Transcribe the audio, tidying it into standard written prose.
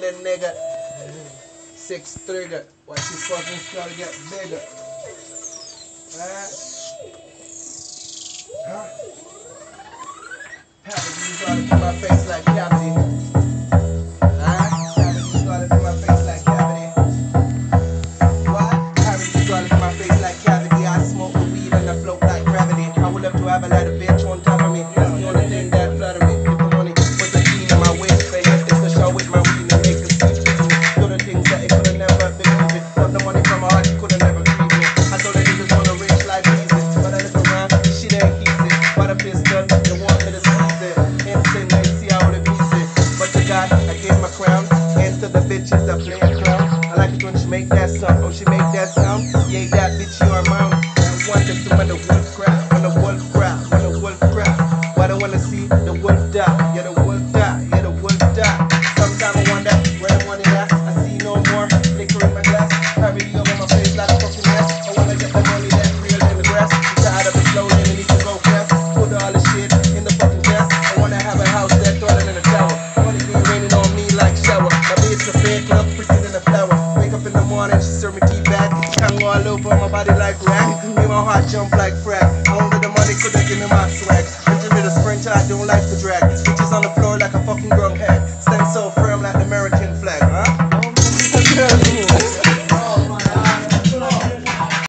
Little nigga, six trigger. Watch your fucking skull get bigger. Cavity, you gotta put my face like cavity. Cavity, you gotta put my face like cavity. What? Cavity, you gotta put my face like cavity. I smoke the weed and I float like gravity. I would love to have a little bitch on top of me. That's the only thing that flatter me. Get the money, put the key in my waistband. It's the show with my weed and make a speech. Do the things that it could've never believe it. Got the money from my heart, you could've never believe me. I told the niggas on the rich like easy, but I look around, shit ain't easy. But a pistol, you want me to squeeze it. Instant, they see how the piece it. But to God, I gave my crown, and to the bitches that play a clown. I like it when she make that sound. Oh, she make that sound? Yeah, that bitch you are mine. I want to see when the wolf cry, when the wolf cry, when the wolf cry. But I wanna see the wolf die, yeah the wolf die, yeah the wolf die. Sometimes I wonder where the money at. I see no more liquor in my glass. Gravity over my face like a fucking mess. I wanna get the money that's real in the grass. I'm tired of it slow, and it needs to go fast. Put all the shit in the fucking gas. I wanna have a house that's taller than a tower. Money be raining on me like shower. My bitch a fake love, pretty than a flower. Wake up in the morning, she serve me tea bag. Hang all over my body like rag. Make my heart jump like frag. Only the money could have given me my swag. Enter me the sprinter, I don't like the drag.